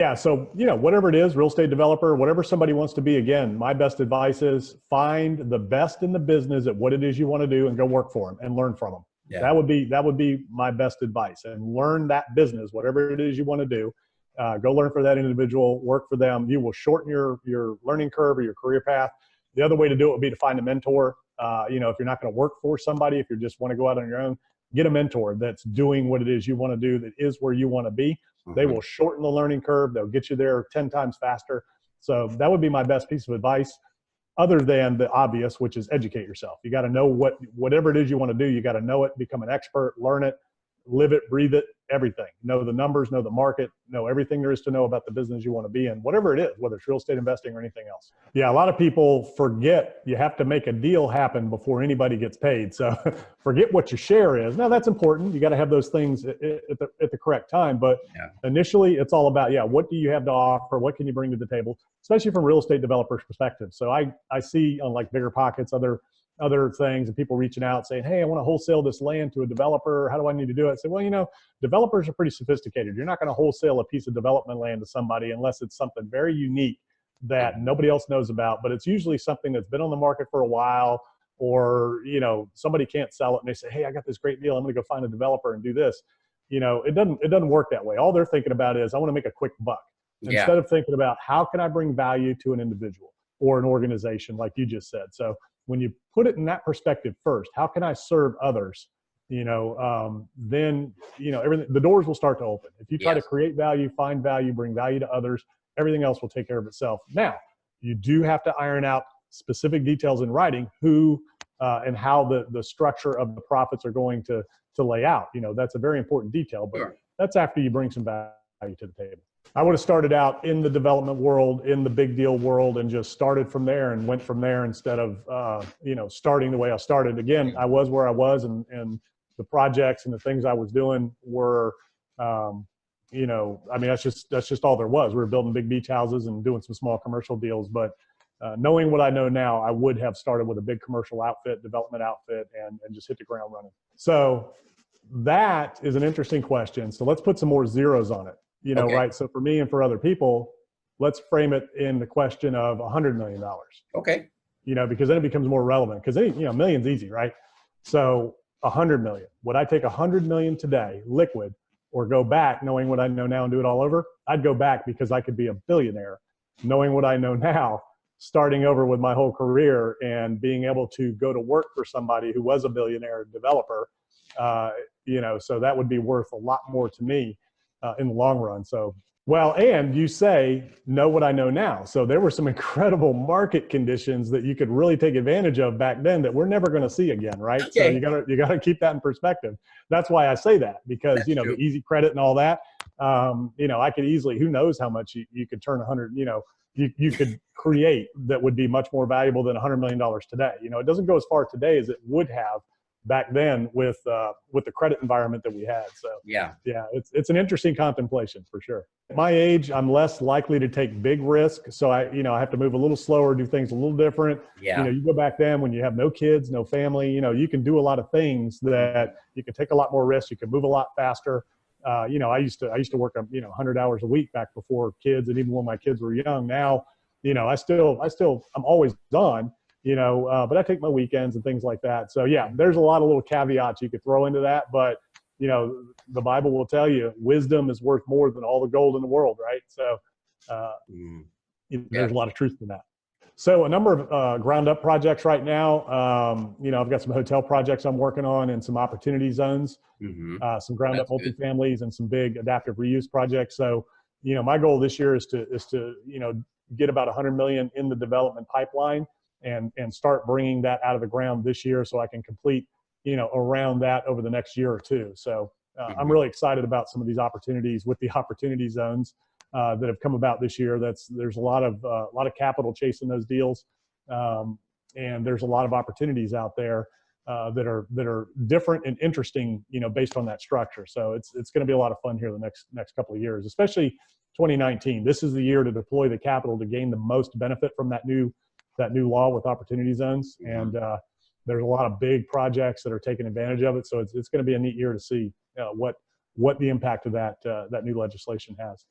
Yeah. So, whatever it is, real estate developer, whatever somebody wants to be, again, my best advice is find the best in the business at what it is you want to do and go work for them and learn from them. Yeah. That would be my best advice, and learn that business, whatever it is you want to do. Go learn for that individual, work for them. You will shorten your learning curve or your career path. The other way to do it would be to find a mentor. If you're not going to work for somebody, if you just want to go out on your own, get a mentor that's doing what it is you want to do, that is where you want to be. They will shorten the learning curve. They'll get you there 10 times faster. So that would be my best piece of advice, other than the obvious, which is educate yourself. You got to know whatever it is you want to do. You got to know it, become an expert, learn it, live it, breathe it, everything. Know the numbers, know the market, know everything there is to know about the business you want to be in, whatever it is, whether it's real estate investing or anything else. Yeah, a lot of people forget you have to make a deal happen before anybody gets paid. So forget what your share is. Now, that's important. You got to have those things at the correct time. But initially, it's all about, what do you have to offer? What can you bring to the table, especially from a real estate developer's perspective? So I see on like Bigger Pockets, other things, and people reaching out saying, hey, I want to wholesale this land to a developer. How do I need to do it? I say, well, developers are pretty sophisticated. You're not going to wholesale a piece of development land to somebody unless it's something very unique that nobody else knows about. But it's usually something that's been on the market for a while, or, somebody can't sell it and they say, hey, I got this great deal. I'm going to go find a developer and do this. It doesn't work that way. All they're thinking about is, I want to make a quick buck. Instead of thinking about how can I bring value to an individual or an organization, like you just said. So when you put it in that perspective first, how can I serve others? Then, everything, the doors will start to open. If you try to create value, find value, bring value to others, everything else will take care of itself. Now, you do have to iron out specific details in writing, who and how the structure of the profits are going to lay out. That's a very important detail, but that's after you bring some value to the table. I would have started out in the development world, in the big deal world, and just started from there and went from there, instead of, starting the way I started. Again, I was where I was, and the projects and the things I was doing were, that's just all there was. We were building big beach houses and doing some small commercial deals. But knowing what I know now, I would have started with a big commercial outfit, development outfit, and just hit the ground running. So that is an interesting question. So let's put some more zeros on it. Right? So for me and for other people, let's frame it in the question of $100 million. Okay. Because then it becomes more relevant, because million's easy, right? So 100 million. Would I take 100 million today, liquid, or go back knowing what I know now and do it all over? I'd go back, because I could be a billionaire knowing what I know now, starting over with my whole career and being able to go to work for somebody who was a billionaire developer. So that would be worth a lot more to me in the long run. So, and you say, know what I know now. So there were some incredible market conditions that you could really take advantage of back then that we're never going to see again, right? Okay. So you gotta keep that in perspective. That's why I say that, because, the easy credit and all that, I could easily, who knows how much you could turn 100, you could create that would be much more valuable than $100 million today. It doesn't go as far today as it would have back then with the credit environment that we had. So it's an interesting contemplation for sure. At my age, I'm less likely to take big risk. So I have to move a little slower, do things a little different. You go back then when you have no kids, no family, you can do a lot of things that you can take a lot more risks. You can move a lot faster. I used to work 100 hours a week back before kids, and even when my kids were young. Now, I'm always on. But I take my weekends and things like that. So there's a lot of little caveats you could throw into that. But, the Bible will tell you wisdom is worth more than all the gold in the world, right? So there's a lot of truth in that. So a number of ground up projects right now. I've got some hotel projects I'm working on, and some opportunity zones, some ground up multifamilies, and some big adaptive reuse projects. So, my goal this year is to get about 100 million in the development pipeline, and start bringing that out of the ground this year, so I can complete, around that over the next year or two. So I'm really excited about some of these opportunities with the opportunity zones that have come about this year. There's a lot of capital chasing those deals, and there's a lot of opportunities out there that are different and interesting, based on that structure. So it's going to be a lot of fun here the next couple of years, especially 2019. This is the year to deploy the capital to gain the most benefit from that new law with opportunity zones. And there's a lot of big projects that are taking advantage of it. So it's going to be a neat year to see what the impact of that new legislation has.